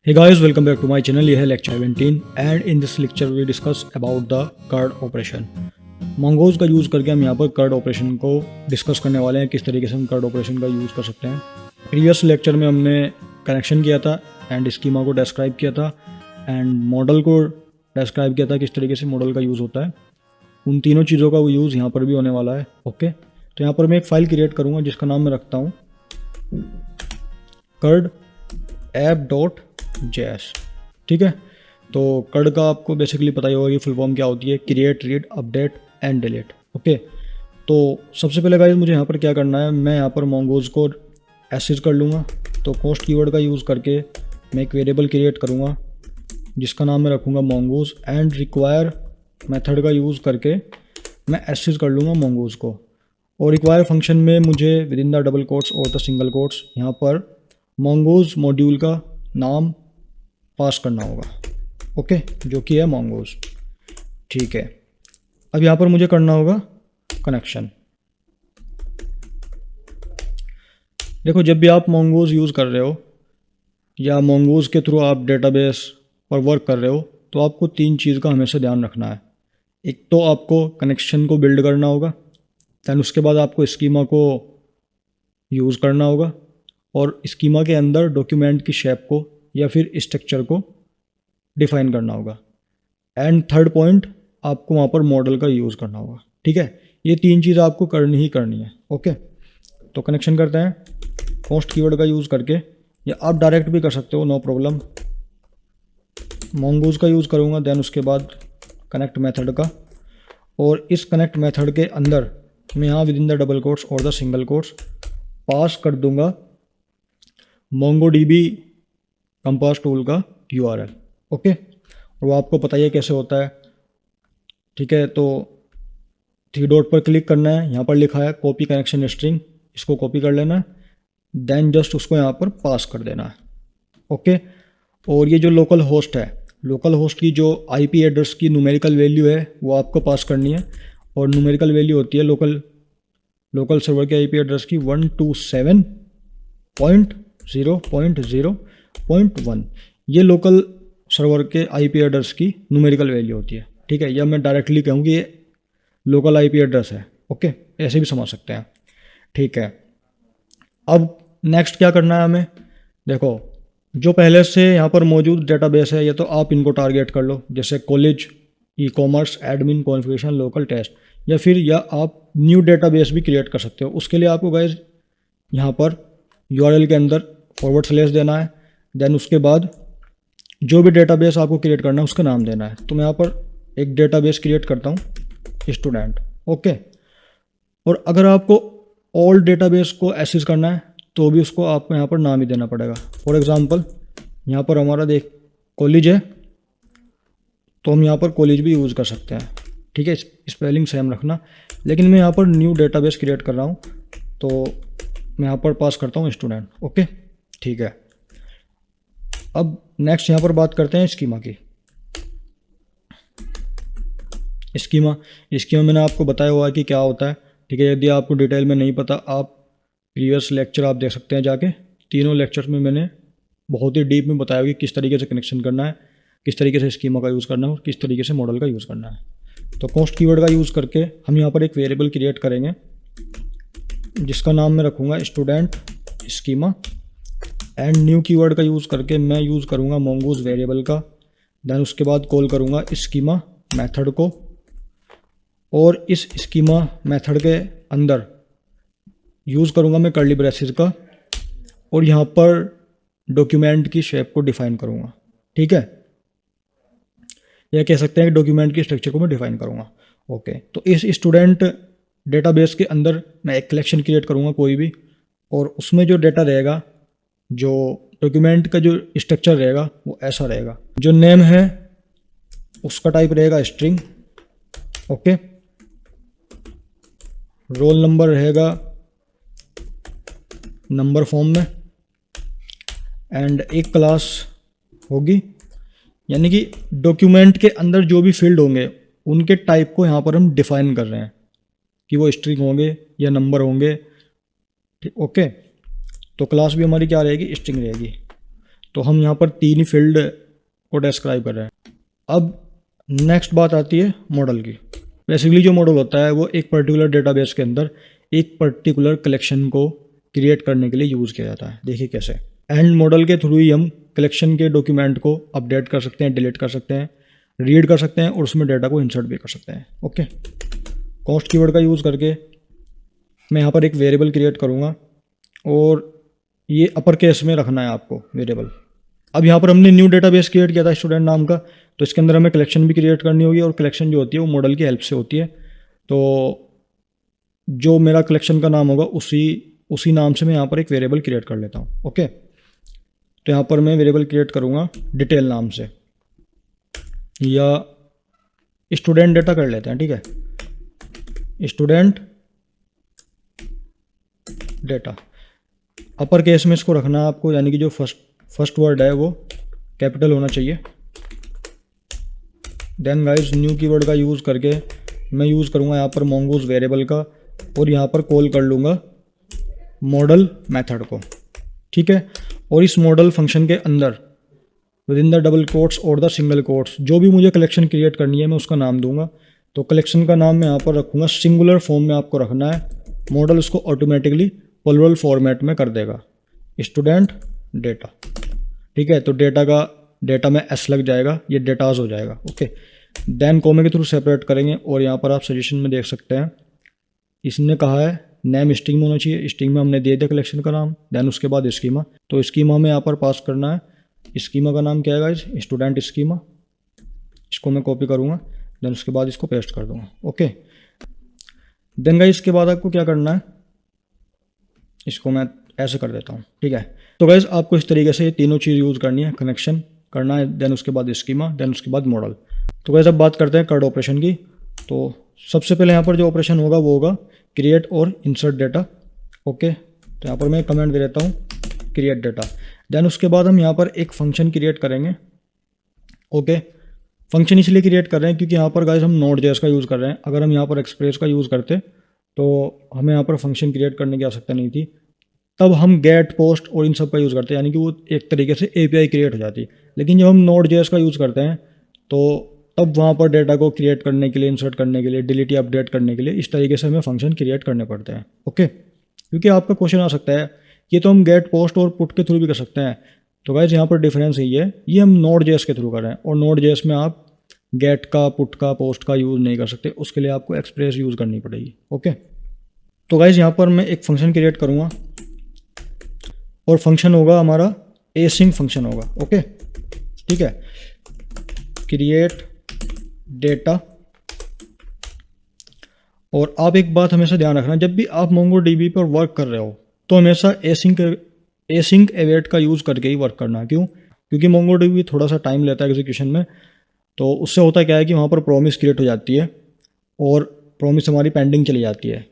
Hey guys, welcome back to my channel. ये है lecture 17 and in this lecture we discuss about the curd operation. Mangoes का use करके हम यहाँ पर कर्ड ऑपरेशन को डिस्कस करने वाले हैं, किस तरीके से हम कर्ड ऑपरेशन का यूज़ कर सकते हैं। प्रीवियस लेक्चर में हमने कनेक्शन किया था एंड स्कीमा को डिस्क्राइब किया था एंड मॉडल को डिस्क्राइब किया था, किस तरीके से मॉडल का यूज़ होता है। उन तीनों चीज़ों का वो यूज़ यहाँ पर भी होने वाला है। ओके, तो यहाँ पर मैं एक फ़ाइल क्रिएट करूँगा जिसका नाम मैं रखता हूँ कर्ड app.js। ठीक है, तो कर्ड का आपको बेसिकली पता ही होगा कि फुल फॉर्म क्या होती है, create, read, update and delete. Okay, तो सबसे पहले गाइस मुझे यहाँ पर क्या करना है, मैं यहाँ पर मोंगोज को एसेज कर लूँगा। तो पोस्ट कीवर्ड का यूज़ करके मैं एक वेरिएबल क्रिएट करूँगा जिसका नाम मैं रखूँगा मोंगोज एंड रिक्वायर मेथड का यूज़ करके मैं एसेज कर लूँगा मोंगोज को। और रिक्वायर फंक्शन में मुझे with in the double quotes और द सिंगल कोट्स यहाँ पर मोंगोज मॉड्यूल का नाम पास करना होगा। ओके, जो कि है मोंगोज। ठीक है, अब यहाँ पर मुझे करना होगा कनेक्शन। देखो, जब भी आप मोंगोज यूज़ कर रहे हो या मोंगोज के थ्रू आप डेटाबेस पर वर्क कर रहे हो तो आपको तीन चीज़ का हमेशा ध्यान रखना है। एक तो आपको कनेक्शन को बिल्ड करना होगा, दैन उसके बाद आपको स्कीमा को यूज़ करना होगा और स्कीमा के अंदर डॉक्यूमेंट की शेप को या फिर स्ट्रक्चर को डिफाइन करना होगा। एंड थर्ड पॉइंट, आपको वहाँ पर मॉडल का यूज़ करना होगा। ठीक है, ये तीन चीज़ आपको करनी ही करनी है। ओके, तो कनेक्शन करते हैं पोस्ट कीवर्ड का यूज़ करके, या आप डायरेक्ट भी कर सकते हो, नो प्रॉब्लम। मोंगोज का यूज़ करूँगा, देन उसके बाद कनेक्ट मेथड का, और इस कनेक्ट मेथड के अंदर मैं यहाँ with in the double quotes और द सिंगल कोट्स पास कर दूंगा मोंगोडीबी कंपास टूल का URL। ओके, और वो आपको पता ही है कैसे होता है। ठीक है, तो थ्री डॉट पर क्लिक करना है, यहाँ पर लिखा है कॉपी कनेक्शन स्ट्रिंग, इसको कॉपी कर लेना है, देन जस्ट उसको यहाँ पर पास कर देना है। ओके, और ये जो लोकल होस्ट है, लोकल होस्ट की जो IP एड्रेस की न्यूमेरिकल वैल्यू है वो आपको पास करनी है, और न्यूमेरिकल वैल्यू होती है लोकल सर्वर के IP एड्रेस की 127.0.0.1। ये लोकल सर्वर के IP एड्रेस की न्यूमेरिकल वैल्यू होती है। ठीक है, या मैं डायरेक्टली कहूँ कि ये लोकल IP एड्रेस है। ओके, ऐसे भी समझ सकते हैं। ठीक है, अब नेक्स्ट क्या करना है हमें। देखो, जो पहले से यहाँ पर मौजूद डेटाबेस है, या तो आप इनको टारगेट कर लो, जैसे college, e-commerce, admin, configuration, local test, या आप न्यू डेटाबेस भी क्रिएट कर सकते हो। उसके लिए आपको गाइस यहाँ पर URL के अंदर / देना है, देन उसके बाद जो भी डेटाबेस आपको क्रिएट करना है उसका नाम देना है। तो मैं यहाँ पर एक डेटाबेस क्रिएट करता हूँ, स्टूडेंट। ओके, और अगर आपको ऑल डेटाबेस को एक्सेस करना है तो भी उसको आपको यहाँ पर नाम ही देना पड़ेगा। फॉर एग्जांपल, यहाँ पर हमारा देख कॉलेज है तो हम यहाँ पर कॉलेज भी यूज़ कर सकते हैं। ठीक है, स्पेलिंग सेम रखना, लेकिन मैं यहाँ पर न्यू डेटाबेस क्रिएट कर रहा हूँ तो मैं यहाँ पर पास करता हूँ स्टूडेंट। ओके, ठीक है, अब नेक्स्ट यहाँ पर बात करते हैं स्कीमा की। स्कीमा मैंने आपको बताया हुआ है कि क्या होता है। ठीक है, यदि आपको डिटेल में नहीं पता, आप प्रीवियस लेक्चर आप देख सकते हैं जाके। तीनों लेक्चर्स में मैंने बहुत ही डीप में बताया कि किस तरीके से कनेक्शन करना है, किस तरीके से स्कीमा का यूज़ करना है और किस तरीके से मॉडल का यूज़ करना है। तो पोस्ट कीवर्ड का यूज़ करके हम यहाँ पर एक वेरिएबल क्रिएट करेंगे जिसका नाम मैं रखूँगा student schema, and new keyword का यूज़ करके मैं यूज़ करूँगा मोंगोज वेरिएबल का, देन उसके बाद कॉल करूँगा स्कीमा मेथड को, और इस स्कीमा मेथड के अंदर यूज़ करूँगा मैं कर्ली ब्रेसेस का, और यहाँ पर डॉक्यूमेंट की शेप को डिफाइन करूँगा। ठीक है, या कह सकते हैं कि डॉक्यूमेंट की स्ट्रक्चर को मैं डिफाइन करूँगा। ओके, तो इस स्टूडेंट डेटाबेस के अंदर मैं एक कलेक्शन क्रिएट करूँगा कोई भी, और उसमें जो डेटा रहेगा, जो डॉक्यूमेंट का जो स्ट्रक्चर रहेगा वो ऐसा रहेगा। जो नेम है उसका टाइप रहेगा स्ट्रिंग। ओके, रोल नंबर रहेगा नंबर फॉर्म में, एंड एक क्लास होगी, यानी कि डॉक्यूमेंट के अंदर जो भी फील्ड होंगे उनके टाइप को यहाँ पर हम डिफाइन कर रहे हैं कि वो स्ट्रिंग होंगे या नंबर होंगे। ठीक, ओके, तो क्लास भी हमारी क्या रहेगी, स्ट्रिंग रहेगी। तो हम यहाँ पर 3 ही फील्ड को डिस्क्राइब कर रहे हैं। अब नेक्स्ट बात आती है मॉडल की। बेसिकली जो मॉडल होता है वो एक पर्टिकुलर डेटाबेस के अंदर एक पर्टिकुलर कलेक्शन को क्रिएट करने के लिए यूज़ किया जाता है। देखिए कैसे। एंड मॉडल के थ्रू ही हम कलेक्शन के डॉक्यूमेंट को अपडेट कर सकते हैं, डिलीट कर सकते हैं, रीड कर सकते हैं और उसमें डेटा को इंसर्ट भी कर सकते हैं। ओके, कॉस्ट कीवर्ड का यूज़ करके मैं यहाँ पर एक वेरिएबल क्रिएट करूँगा और ये अपर केस में रखना है आपको वेरिएबल। अब यहाँ पर हमने न्यू डेटाबेस क्रिएट किया था स्टूडेंट नाम का, तो इसके अंदर हमें कलेक्शन भी क्रिएट करनी होगी और कलेक्शन जो होती है वो मॉडल की हेल्प से होती है। तो जो मेरा कलेक्शन का नाम होगा उसी नाम से मैं यहाँ पर एक वेरिएबल क्रिएट कर लेता हूँ। ओके, तो यहाँ पर मैं वेरिएबल क्रिएट करूँगा डिटेल नाम से, या स्टूडेंट डेटा कर लेते हैं। ठीक है, स्टूडेंट डेटा अपर केस में इसको रखना है आपको, यानी कि जो फर्स्ट वर्ड है वो कैपिटल होना चाहिए। देन गाइस न्यू कीवर्ड का यूज़ करके मैं यूज़ करूँगा यहाँ पर mongoose वेरिएबल का और यहाँ पर कॉल कर लूँगा मॉडल मेथड को। ठीक है, और इस मॉडल फंक्शन के अंदर with in the double quotes और द सिंगल कोट्स जो भी मुझे कलेक्शन क्रिएट करनी है मैं उसका नाम दूंगा। तो कलेक्शन का नाम मैं यहाँ पर रखूँगा, सिंगुलर फॉर्म में आपको रखना है, मॉडल उसको ऑटोमेटिकली प्लुरल फॉर्मेट में कर देगा, स्टूडेंट डेटा। ठीक है, तो डेटा में एस लग जाएगा, ये डेटाज हो जाएगा। ओके, देन कॉमा के थ्रू सेपरेट करेंगे और यहाँ पर आप सजेशन में देख सकते हैं इसने कहा है नेम स्ट्रिंग में होना चाहिए। स्ट्रिंग में हमने दे दिया कलेक्शन का नाम, देन उसके बाद स्कीमा। तो स्कीमा में यहाँ पर पास करना है, स्कीमा का नाम क्या है गाइस, स्टूडेंट स्कीमा। इसको मैं कॉपी करूँगा, देन उसके बाद इसको पेस्ट कर दूँगा। ओके, देन गाइस इसके बाद आपको क्या करना है, इसको मैं ऐसे कर देता हूँ। ठीक है, तो गाइस आपको इस तरीके से ये तीनों चीज़ यूज़ करनी है, कनेक्शन करना है, देन उसके बाद स्कीमा, देन उसके बाद मॉडल। तो गाइस अब बात करते हैं कर्ड ऑपरेशन की। तो सबसे पहले यहाँ पर जो ऑपरेशन होगा वो होगा क्रिएट और इंसर्ट डेटा। ओके, तो यहाँ पर मैं कमेंट दे देता हूँ क्रिएट डेटा। देन उसके बाद हम यहाँ पर एक फंक्शन क्रिएट करेंगे। ओके, फंक्शन इसलिए क्रिएट कर रहे हैं क्योंकि यहाँ पर गाइस हम नोड.जेएस का यूज़ कर रहे हैं। अगर हम यहाँ पर एक्सप्रेस का यूज़ करते तो हमें यहाँ पर फंक्शन क्रिएट करने की आवश्यकता नहीं थी, तब हम गेट पोस्ट और इन सब का यूज़ करते हैं, यानी कि वो एक तरीके से एपीआई क्रिएट हो जाती। लेकिन जब हम नोड.जेएस का यूज़ करते हैं तो तब वहाँ पर डेटा को क्रिएट करने के लिए, इंसर्ट करने के लिए, डिलीट या अपडेट करने के लिए इस तरीके से हमें फंक्शन क्रिएट करने पड़ते हैं। ओके, क्योंकि आपका क्वेश्चन आ सकता है ये तो हम गेट पोस्ट और पुट के थ्रू भी कर सकते हैं। तो गाइस यहाँ पर डिफरेंस यही है, ये हम नोड.जेएस के थ्रू कर रहे हैं और नोड.जेएस में आप गेट का, पुट का, पोस्ट का यूज़ नहीं कर सकते, उसके लिए आपको एक्सप्रेस यूज़ करनी पड़ेगी। ओके, तो गाइस यहाँ पर मैं एक फंक्शन क्रिएट करूँगा और फंक्शन होगा हमारा एसिंग फंक्शन होगा। ओके, ठीक है, क्रिएट डेटा। और आप एक बात हमेशा ध्यान रखना, जब भी आप MongoDB पर वर्क कर रहे हो तो हमेशा एसिंग अवेट का यूज़ करके ही वर्क करना। क्यों? क्योंकि MongoDB थोड़ा सा टाइम लेता है एग्जीक्यूशन में। तो उससे होता क्या है कि वहाँ पर प्रॉमिस क्रिएट हो जाती है और प्रॉमिस हमारी पेंडिंग चली जाती है।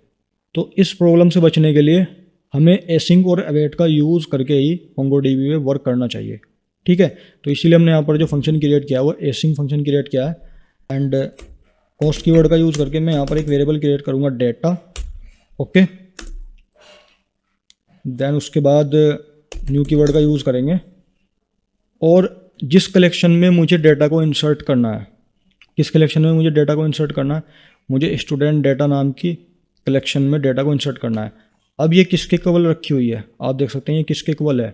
तो इस प्रॉब्लम से बचने के लिए हमें एसिंग और अवेट का यूज़ करके ही MongoDB में वर्क करना चाहिए। ठीक है, तो इसीलिए हमने यहाँ पर जो फंक्शन क्रिएट किया है वो एसिंग फंक्शन क्रिएट किया है। एंड कॉस्ट कीवर्ड का यूज़ करके मैं यहाँ पर एक वेरिएबल क्रिएट करूँगा डेटा। ओके, देन उसके बाद न्यू कीवर्ड का यूज़ करेंगे और जिस कलेक्शन में मुझे डेटा को इंसर्ट करना है, किस कलेक्शन में मुझे डेटा को इंसर्ट करना है, मुझे स्टूडेंट डेटा नाम की कलेक्शन में डेटा को इंसर्ट करना है। अब ये किसके इक्वल रखी हुई है, आप देख सकते हैं ये किसके इक्वल है,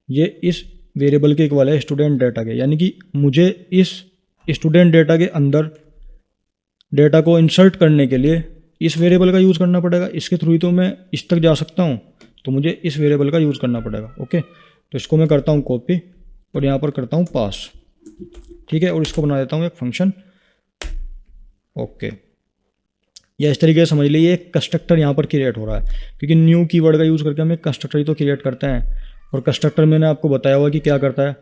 ये इस वेरिएबल के इक्वल है, स्टूडेंट डेटा के। यानी कि मुझे इस स्टूडेंट डेटा के अंदर डेटा को इंसर्ट करने के लिए इस वेरिएबल का यूज़ करना पड़ेगा। इसके थ्रू ही तो मैं इस तक जा सकता हूँ, तो मुझे इस वेरिएबल का यूज़ करना पड़ेगा। ओके, तो इसको मैं करता हूँ कॉपी और यहाँ पर करता हूँ पास। ठीक है, और इसको बना देता हूँ एक फंक्शन। ओके, या इस तरीके से समझ लीजिए एक कंस्ट्रक्टर यहाँ पर क्रिएट हो रहा है, क्योंकि न्यू कीवर्ड का यूज़ करके हम एक कंस्ट्रक्टर ही तो क्रिएट करते हैं। और कंस्ट्रक्टर मैंने आपको बताया हुआ कि क्या करता है,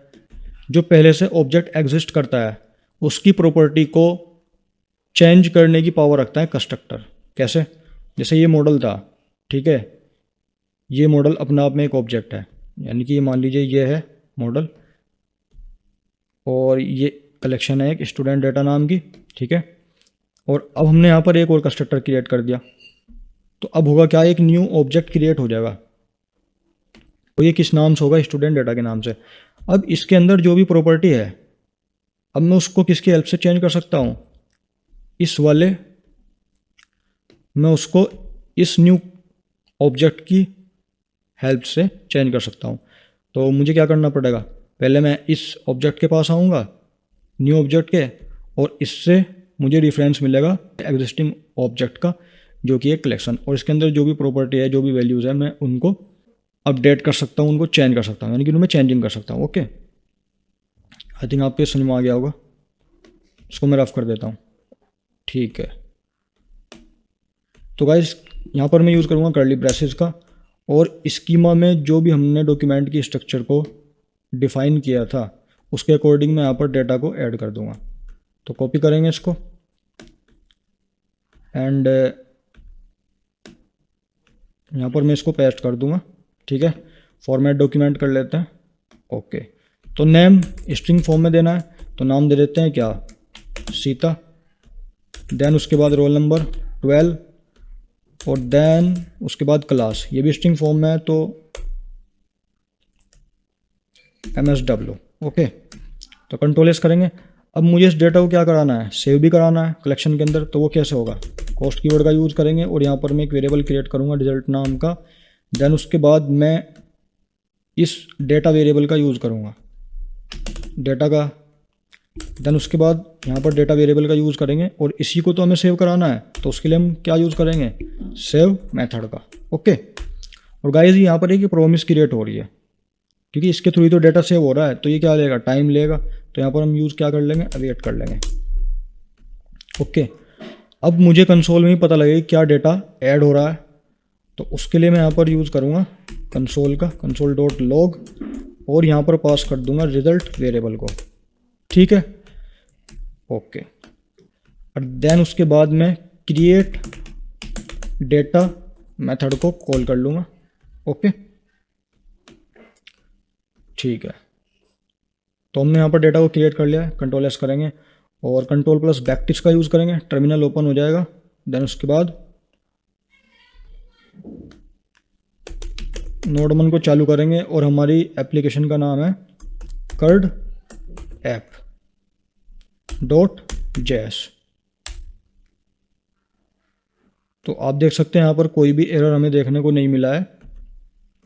जो पहले से ऑब्जेक्ट एग्जिस्ट करता है उसकी प्रॉपर्टी को चेंज करने की पावर रखता है कंस्ट्रक्टर। कैसे? जैसे ये मॉडल था, ठीक है, ये मॉडल अपने आप में एक ऑब्जेक्ट है, यानी कि ये मान लीजिए ये है मॉडल और ये कलेक्शन है एक स्टूडेंट डेटा नाम की। ठीक है, और अब हमने यहाँ पर एक और कंस्ट्रक्टर क्रिएट कर दिया, तो अब होगा क्या, एक न्यू ऑब्जेक्ट क्रिएट हो जाएगा। तो ये किस नाम से होगा, स्टूडेंट डेटा के नाम से। अब इसके अंदर जो भी प्रॉपर्टी है, अब मैं उसको किसकी हेल्प से चेंज कर सकता हूँ, इस वाले, मैं उसको इस न्यू ऑब्जेक्ट की हेल्प से चेंज कर सकता हूँ। तो मुझे क्या करना पड़ेगा, पहले मैं इस ऑब्जेक्ट के पास आऊँगा, न्यू ऑब्जेक्ट के, और इससे मुझे रेफरेंस मिलेगा एग्जिस्टिंग ऑब्जेक्ट का, जो कि एक कलेक्शन, और इसके अंदर जो भी प्रॉपर्टी है, जो भी वैल्यूज़ है, मैं उनको अपडेट कर सकता हूँ, उनको चेंज कर सकता हूँ, यानी कि उनमें चेंजिंग कर सकता हूँ। ओके, आई थिंक आपको समझ में आ गया होगा। इसको मैं रफ कर देता हूँ। ठीक है, तो गाइस यहाँ पर मैं यूज़ करूँगा कर्ली ब्रेसेस का, और स्कीमा में जो भी हमने डॉक्यूमेंट की स्ट्रक्चर को डिफाइन किया था उसके अकॉर्डिंग मैं यहाँ पर डेटा को ऐड कर दूँगा। तो कॉपी करेंगे इसको एंड यहाँ पर मैं इसको पेस्ट कर दूँगा। ठीक है, फॉर्मेट डॉक्यूमेंट कर लेते हैं। ओके, तो नेम स्ट्रिंग फॉर्म में देना है, तो नाम दे देते हैं क्या, सीता। देन उसके बाद रोल नंबर 12, और देन उसके बाद क्लास, ये भी स्ट्रिंग फॉर्म में है तो MSW। ओके, तो कंट्रोल एस करेंगे। अब मुझे इस डेटा को क्या कराना है, सेव भी कराना है कलेक्शन के अंदर, तो वो कैसे होगा, कॉस्ट कीवर्ड का यूज़ करेंगे, और यहाँ पर मैं एक वेरिएबल क्रिएट करूँगा रिजल्ट नाम का। देन उसके बाद मैं इस डेटा वेरिएबल का यूज़ करूँगा, डेटा का। देन उसके बाद यहाँ पर डेटा वेरिएबल का यूज़ करेंगे, और इसी को तो हमें सेव कराना है, तो उसके लिए हम क्या यूज़ करेंगे, सेव मेथड का। ओके, और गाइस यहाँ पर एक प्रॉमिस क्रिएट हो रही है, क्योंकि इसके थ्रू ही तो डेटा सेव हो रहा है, तो ये क्या लेगा, टाइम लेगा। तो यहाँ पर हम यूज़ क्या कर लेंगे, अवेट कर लेंगे। ओके, अब मुझे कंसोल में ही पता लगेगा क्या डेटा ऐड हो रहा है, तो उसके लिए मैं यहाँ पर यूज़ करूँगा कंसोल का, console.log, और यहाँ पर पास कर दूंगा रिजल्ट वेरिएबल को। ठीक है, ओके, और देन उसके बाद मैं क्रिएट डेटा मेथड को कॉल कर लूँगा। ओके, ठीक है, तो हमने यहाँ पर डेटा को क्रिएट कर लिया है। कंट्रोल एस करेंगे और कंट्रोल प्लस बैकटिक्स का यूज़ करेंगे, टर्मिनल ओपन हो जाएगा। देन उसके बाद नोडमन को चालू करेंगे, और हमारी एप्लीकेशन का नाम है कर्ड ऐप .js। तो आप देख सकते हैं यहाँ पर कोई भी एरर हमें देखने को नहीं मिला है।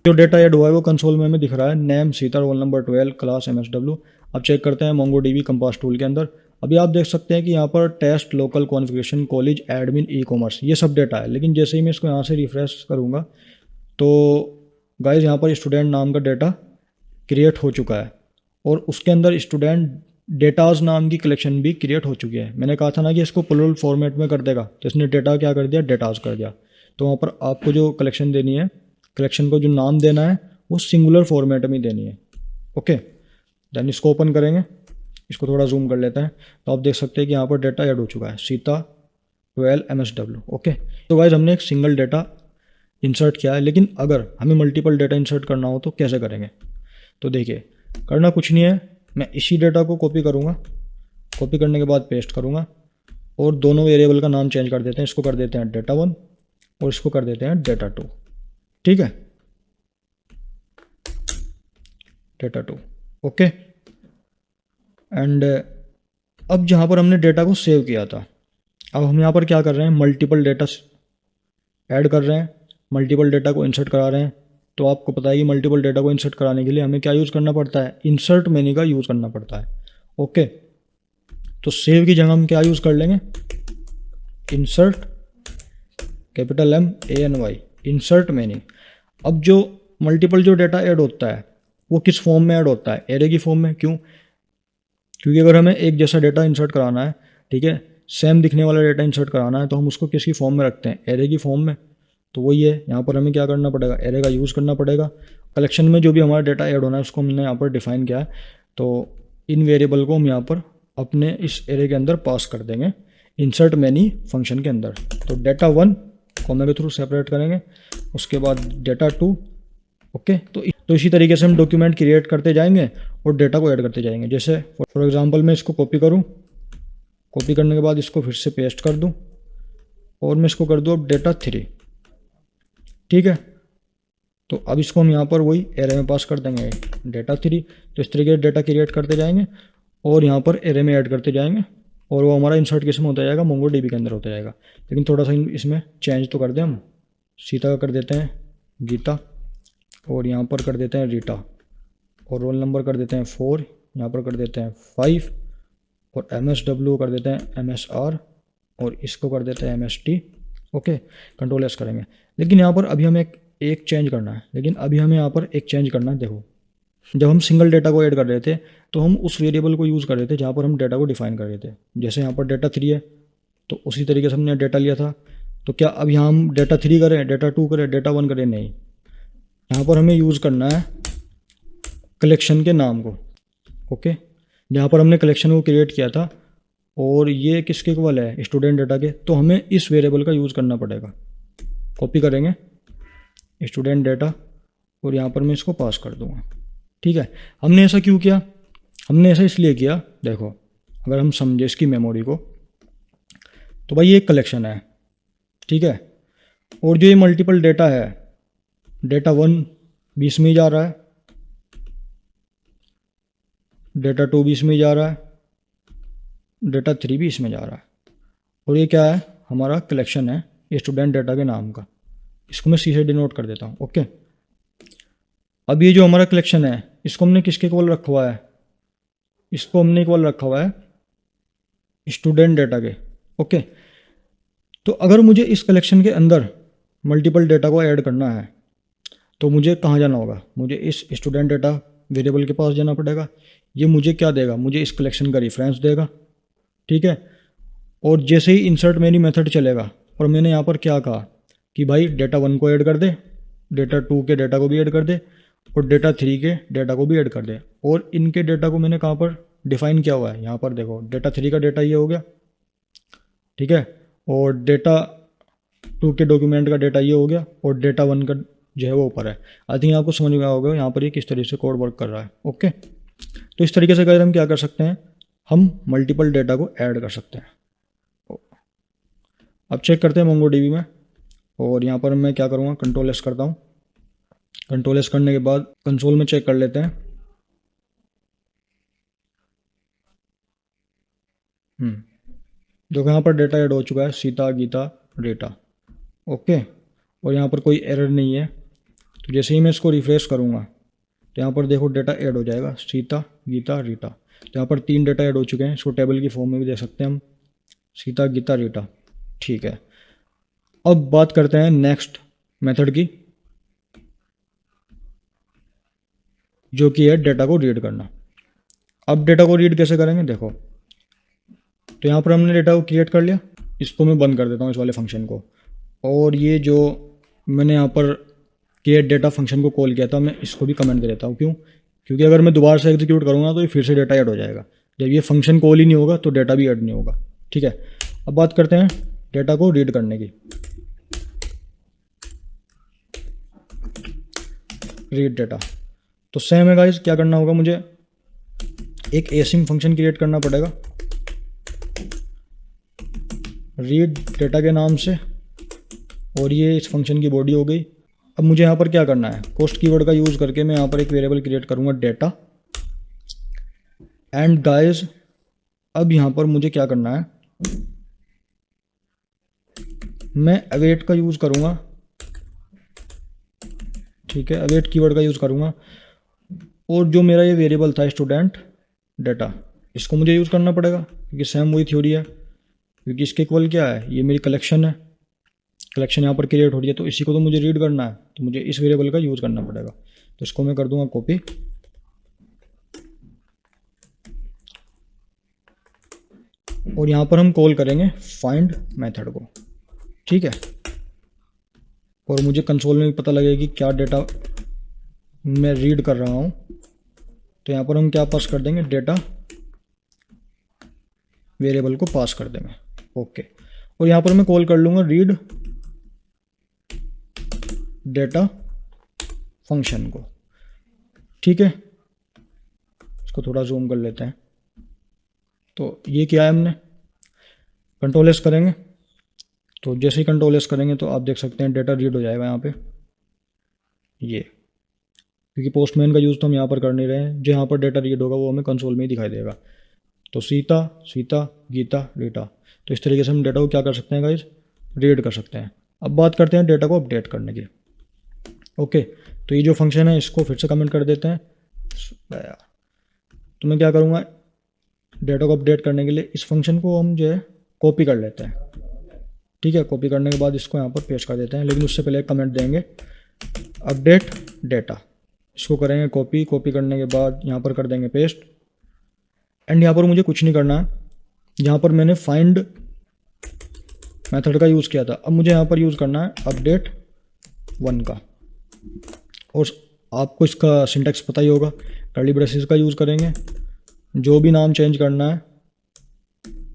जो डेटा ऐड हुआ है वो कंसोल में हमें दिख रहा है, name Sita, roll number 12, class MSW। अब चेक करते हैं MongoDB कंपास टूल के अंदर। अभी आप देख सकते हैं कि यहाँ पर test, local configuration, college, admin, e-commerce, ये सब डेटा है। लेकिन जैसे ही मैं इसको यहाँ से रिफ्रेश करूँगा तो गाइस यहाँ पर स्टूडेंट नाम का डेटा क्रिएट हो चुका है, और उसके अंदर स्टूडेंट डेटाज नाम की कलेक्शन भी क्रिएट हो चुकी है। मैंने कहा था ना कि इसको प्लुरल फॉर्मेट में कर देगा, तो इसने डेटा क्या कर दिया, डेटाज कर दिया। तो वहाँ पर आपको जो कलेक्शन देनी है, कलेक्शन को जो नाम देना है वो सिंगुलर फॉर्मेट में देनी है। ओके, देन इसको ओपन करेंगे, इसको थोड़ा जूम कर लेते हैं, तो आप देख सकते हैं कि यहाँ पर डेटा ऐड हो चुका है, सीता 12 MSW। ओके, तो गाइस हमने एक सिंगल डेटा इंसर्ट किया है, लेकिन अगर हमें मल्टीपल डेटा इंसर्ट करना हो तो कैसे करेंगे। तो देखिए, करना कुछ नहीं है, मैं इसी डेटा को कॉपी करूँगा, कॉपी करने के बाद पेस्ट करूँगा, और दोनों वेरिएबल का नाम चेंज कर देते हैं। इसको कर देते हैं data1 और इसको कर देते हैं data2। ठीक है, data2। ओके, एंड अब जहाँ पर हमने डेटा को सेव किया था, अब हम यहाँ पर क्या कर रहे हैं, मल्टीपल डेटा ऐड कर रहे हैं, मल्टीपल डेटा को इंसर्ट करा रहे हैं। तो आपको पता है कि मल्टीपल डेटा को इंसर्ट कराने के लिए हमें क्या यूज़ करना पड़ता है, इंसर्ट मेन्यू का यूज़ करना पड़ता है। ओके, तो सेव की जगह हम क्या यूज़ कर लेंगे, insert, capital MANY, insert menu. अब जो मल्टीपल जो डेटा ऐड होता है वो किस फॉर्म में ऐड होता है, एरे की फॉर्म में। क्यों, क्योंकि अगर हमें एक जैसा डेटा इंसर्ट कराना है, ठीक है, सेम दिखने वाला डेटा इंसर्ट कराना है, तो हम उसको किसकी फॉर्म में रखते हैं, एरे की फॉर्म में। तो वही है, यहाँ पर हमें क्या करना पड़ेगा, एरे का यूज़ करना पड़ेगा। कलेक्शन में जो भी हमारा डेटा ऐड होना है उसको हमने यहाँ पर डिफाइन किया है, तो इन वेरिएबल को हम यहाँ पर अपने इस एरे के अंदर पास कर देंगे इंसर्ट मेनी फंक्शन के अंदर। तो data1 कॉमा के थ्रू सेपरेट करेंगे, उसके बाद data2। ओके, तो इसी तरीके से हम डॉक्यूमेंट क्रिएट करते जाएंगे और डेटा को ऐड करते जाएंगे। जैसे फॉर एग्जांपल मैं इसको कॉपी करूँ, कॉपी करने के बाद इसको फिर से पेस्ट कर दूँ, और मैं इसको कर दूँ अब data3। ठीक है, तो अब इसको हम यहाँ पर वही एरे में पास कर देंगे डेटा 3। तो इस तरीके से डेटा क्रिएट करते जाएंगे और यहाँ पर एरे में ऐड करते जाएंगे और वो हमारा इंसर्ट किस में होता जाएगा, मोंगो डीबी के अंदर होता जाएगा। लेकिन थोड़ा सा इसमें चेंज तो कर दें हम। सीता का कर देते हैं गीता और यहाँ पर कर देते हैं रीटा और रोल नंबर कर देते हैं 4, यहाँ पर कर देते हैं 5 और MSW कर देते हैं MSR और इसको कर देते हैं MST। ओके, कंट्रोल एस करेंगे। लेकिन यहाँ पर अभी हमें एक चेंज करना है। देखो, जब हम सिंगल डेटा को ऐड कर रहे थे तो हम उस वेरिएबल को यूज़ कर रहे थे जहाँ पर हम डेटा को डिफाइन कर रहे थे। जैसे यहाँ पर डेटा 3 है तो उसी तरीके से हमने डेटा लिया था। तो क्या अब यहाँ हम डेटा 3 करें, डेटा 2 करें, डेटा 1 करें? नहीं, यहाँ पर हमें यूज़ करना है कलेक्शन के नाम को। ओके, जहाँ पर हमने कलेक्शन को क्रिएट किया था और ये किसके इक्वल है, स्टूडेंट डेटा के, तो हमें इस वेरिएबल का यूज़ करना पड़ेगा। कॉपी करेंगे स्टूडेंट डेटा और यहाँ पर मैं इसको पास कर दूँगा। ठीक है, हमने ऐसा क्यों किया? हमने ऐसा इसलिए किया, देखो अगर हम समझे इसकी मेमोरी को तो भाई ये एक कलेक्शन है, ठीक है, और जो ये मल्टीपल डेटा है, डेटा 1 20 में ही जा रहा है, डेटा 2 20 में ही जा रहा है, डेटा 3 भी इसमें जा रहा है। और ये क्या है, हमारा कलेक्शन है स्टूडेंट डेटा के नाम का। इसको मैं सी से डिनोट कर देता हूँ। ओके, अब ये जो हमारा कलेक्शन है इसको हमने किसके इक्वल रखा हुआ है? इसको हमने इक्वल रखा हुआ है स्टूडेंट डेटा के। ओके, तो अगर मुझे इस कलेक्शन के अंदर मल्टीपल डेटा को ऐड करना है तो मुझे कहाँ जाना होगा? मुझे इस स्टूडेंट डेटा वेरिएबल के पास जाना पड़ेगा। ये मुझे क्या देगा? मुझे इस कलेक्शन का रेफरेंस देगा। ठीक है, और जैसे ही इंसर्ट मेरी मेथड चलेगा और मैंने यहाँ पर क्या कहा कि भाई डेटा 1 को ऐड कर दे, डेटा 2 के डेटा को भी ऐड कर दे और डेटा 3 के डेटा को भी ऐड कर दे। और इनके डेटा को मैंने कहाँ पर डिफाइन किया हुआ है? यहाँ पर देखो, डेटा 3 का डेटा ये हो गया, ठीक है, और डेटा 2 के डॉक्यूमेंट का डेटा ये हो गया और डेटा 1 का जो है वो ऊपर है। आई थिंक आपको समझ में आया होगा यहाँ पर ये किस तरीके से कोड वर्क कर रहा है। ओके, तो इस तरीके से अगर हम क्या कर सकते हैं, हम मल्टीपल डेटा को ऐड कर सकते हैं। अब चेक करते हैं मोंगोडीबी में, और यहाँ पर मैं क्या करूँगा, कंट्रोल एस करता हूँ। कंट्रोल एस करने के बाद कंसोल में चेक कर लेते हैं। देखो यहाँ पर डेटा ऐड हो चुका है, सीता गीता डेटा। ओके, और यहाँ पर एरर नहीं है। तो जैसे ही मैं इसको रिफ्रेश करूँगा तो यहाँ पर देखो डेटा ऐड हो जाएगा, सीता गीता रीटा। तो यहाँ पर 3 डेटा ऐड हो चुके हैं। इसको टेबल की फॉर्म में भी दे सकते हैं हम, सीता गीता रीटा। ठीक है, अब बात करते हैं नेक्स्ट मेथड की, जो कि है डेटा को रीड करना। अब डेटा को रीड कैसे करेंगे, देखो तो यहाँ पर हमने डेटा को क्रिएट कर लिया। इसको मैं बंद कर देता हूँ, इस वाले फंक्शन को। और ये जो मैंने यहाँ पर क्रिएट डेटा फंक्शन को कॉल किया था, मैं इसको भी कमेंट दे देता हूँ। क्यों? क्योंकि अगर मैं दोबारा से एग्जीक्यूट करूँगा तो ये फिर से डेटा ऐड हो जाएगा। जब ये फंक्शन कॉल ही नहीं होगा तो डेटा भी ऐड नहीं होगा। ठीक है, अब बात करते हैं डेटा को रीड करने की। रीड डेटा, तो सेम है गाइस, क्या करना होगा, मुझे एक एसिम फंक्शन क्रिएट करना पड़ेगा रीड डेटा के नाम से, और ये इस फंक्शन की बॉडी हो गई। अब मुझे यहाँ पर क्या करना है, पोस्ट कीवर्ड का यूज़ करके मैं यहाँ पर एक वेरिएबल क्रिएट करूँगा डेटा। एंड गाइस, अब यहाँ पर मुझे क्या करना है, मैं अवेट का यूज़ करूँगा। ठीक है, अवेट कीवर्ड का यूज़ करूँगा। और जो मेरा ये वेरिएबल था स्टूडेंट डेटा, इसको मुझे यूज़ करना पड़ेगा क्योंकि सेम वही थ्योरी है। क्योंकि इसके इक्वल क्या है, ये मेरी कलेक्शन है, कलेक्शन यहाँ पर क्रिएट हो रही है, तो इसी को तो मुझे रीड करना है, तो मुझे इस वेरिएबल का यूज़ करना पड़ेगा। तो इसको मैं कर दूंगा कॉपी, और यहाँ पर हम कॉल करेंगे फाइंड मेथड को। ठीक है, और मुझे कंसोल में भी पता लगेगा कि क्या डेटा मैं रीड कर रहा हूँ। तो यहाँ पर हम क्या पास कर देंगे, डेटा वेरिएबल को पास कर देंगे। ओके, और यहाँ पर मैं कॉल कर लूँगा रीड डेटा फंक्शन को। ठीक है, इसको थोड़ा जूम कर लेते हैं। तो ये क्या है, हमने कंट्रोल एस करेंगे, तो जैसे ही कंट्रोल एस करेंगे तो आप देख सकते हैं डेटा रीड हो जाएगा यहाँ पे। ये, क्योंकि पोस्टमैन का यूज़ तो हम यहाँ पर कर नहीं रहे हैं, जो यहाँ पर डेटा रीड होगा वो हमें कंसोल में ही दिखाई देगा। तो सीता, सीता, गीता, रीटा, तो इस तरीके से हम डेटा को क्या कर सकते हैं गाइज, रीड कर सकते हैं। अब बात करते हैं डेटा को अपडेट करने की। ओके, तो ये जो फंक्शन है इसको फिर से कमेंट कर देते हैं। तो मैं क्या करूँगा, डेटा को अपडेट करने के लिए इस फंक्शन को हम जो है कॉपी कर लेते हैं। ठीक है, कॉपी करने के बाद इसको यहाँ पर पेस्ट कर देते हैं, लेकिन उससे पहले एक कमेंट देंगे, अपडेट डेटा। इसको करेंगे कॉपी, कॉपी करने के बाद यहाँ पर कर देंगे पेस्ट। एंड यहाँ पर मुझे कुछ नहीं करना है, यहाँ पर मैंने फाइंड मेथड का यूज़ किया था, अब मुझे यहाँ पर यूज़ करना है अपडेट 1 का। और आपको इसका सिंटैक्स पता ही होगा, कर्ली ब्रेसेस का यूज़ करेंगे, जो भी नाम चेंज करना है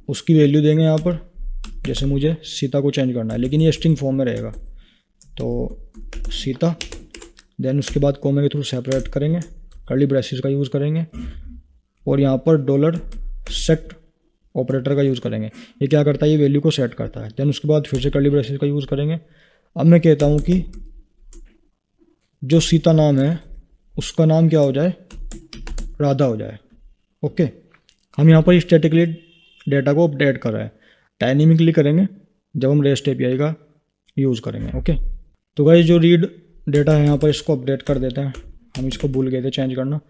उसकी वैल्यू देंगे यहाँ पर, जैसे मुझे सीता को चेंज करना है, लेकिन ये स्ट्रिंग फॉर्म में रहेगा। तो सीता, देन उसके बाद कोमे के थ्रू सेपरेट करेंगे, कर्ली ब्रेसेस का यूज़ करेंगे, और यहाँ पर डॉलर सेट ऑपरेटर का यूज़ करेंगे। ये क्या करता है, ये वैल्यू को सेट करता है। देन उसके बाद फिर से कर्ली ब्रेसेस का यूज़ करेंगे। अब मैं कहता हूँ कि जो सीता नाम है उसका नाम क्या हो जाए, राधा हो जाए। ओके, हम यहाँ पर स्टैटिकली डेटा को अपडेट कर रहे हैं, डायनेमिकली करेंगे जब हम रेस्ट एपीआई का यूज़ करेंगे। ओके, तो गाइस जो रीड डेटा है यहाँ पर इसको अपडेट कर देते हैं, हम इसको भूल गए थे चेंज करना।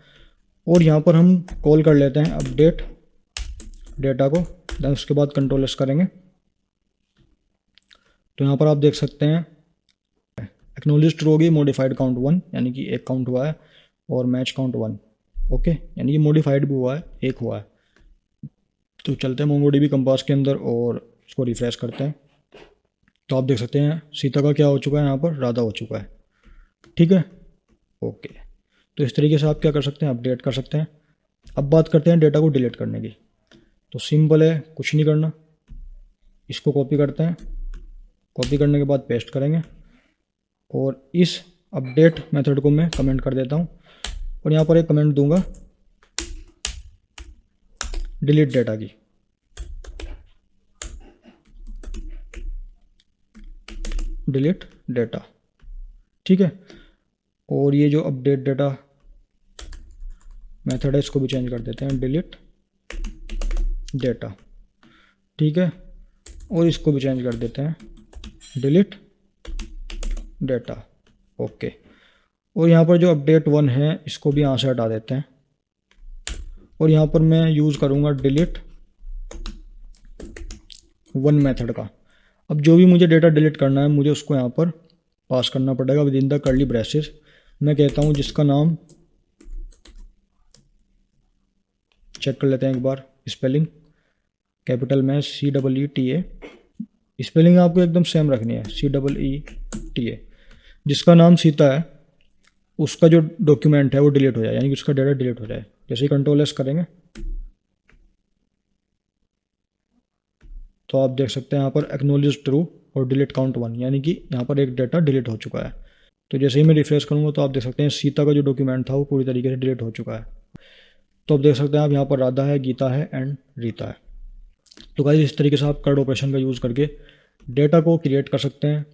और यहाँ पर हम कॉल कर लेते हैं अपडेट डेटा को, देन उसके बाद कंट्रोल एस करेंगे। तो यहाँ पर आप देख सकते हैं एक्नॉलेज ट्रू होगी, मॉडिफाइड काउंट 1 यानी कि एक काउंट हुआ है, और मैच काउंट 1। ओके, यानी कि मॉडिफाइड भी हुआ है, एक हुआ है। तो चलते हैं मोंगोडीबी कंपास के अंदर और उसको रिफ्रेश करते हैं। तो आप देख सकते हैं सीता का क्या हो चुका है, यहाँ पर राधा हो चुका है। ठीक है, ओके, तो इस तरीके से आप क्या कर सकते हैं, अपडेट कर सकते हैं। अब बात करते हैं डेटा को डिलीट करने की। तो सिंपल है, कुछ नहीं करना, इसको कॉपी करते हैं, कॉपी करने के बाद पेस्ट करेंगे, और इस अपडेट मेथड को मैं कमेंट कर देता हूँ, और यहाँ पर एक कमेंट दूंगा डिलीट डेटा की। डिलीट डेटा, ठीक है। और ये जो अपडेट डेटा मेथड है इसको भी चेंज कर देते हैं, डिलीट डेटा, ठीक है। और इसको भी चेंज कर देते हैं, डिलीट डेटा, ओके। और यहाँ पर जो अपडेट 1 है इसको भी यहाँ से हटा देते हैं, और यहाँ पर मैं यूज़ करूँगा डिलीट 1 मेथड का। अब जो भी मुझे डेटा डिलीट करना है मुझे उसको यहाँ पर पास करना पड़ेगा with in the curly braces. मैं कहता हूँ जिसका नाम, चेक कर लेते हैं एक बार स्पेलिंग, कैपिटल में CEETA, स्पेलिंग आपको एकदम सेम रखनी है, CEETA। जिसका नाम सीता है उसका जो डॉक्यूमेंट है वो डिलीट हो जाए, यानी कि उसका डेटा डिलीट हो जाए। जैसे ही कंट्रोल एस करेंगे तो आप देख सकते हैं यहाँ पर एक्नॉलेज ट्रू और डिलीट काउंट 1, यानी कि यहाँ पर एक डेटा डिलीट हो चुका है। तो जैसे ही मैं रिफ्रेश करूँगा तो आप देख सकते हैं सीता का जो डॉक्यूमेंट था वो पूरी तरीके से डिलीट हो चुका है। तो आप देख सकते हैं आप यहाँ पर राधा है, गीता है एंड रीता है। तो गाइस इस तरीके से आप कर्ड ऑपरेशन का यूज़ करके डेटा को क्रिएट कर सकते हैं,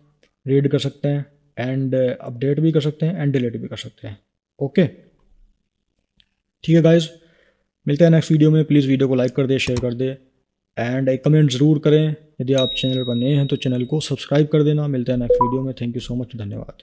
रीड कर सकते हैं, एंड अपडेट भी कर सकते हैं, एंड डिलीट भी कर सकते हैं। ओके, ठीक है गाइस, मिलते हैं नेक्स्ट वीडियो में। प्लीज़ वीडियो को लाइक कर दे, शेयर कर दे, एंड एक कमेंट ज़रूर करें। यदि आप चैनल पर नए हैं तो चैनल को सब्सक्राइब कर देना। मिलते हैं नेक्स्ट वीडियो में। थैंक यू सो मच, धन्यवाद।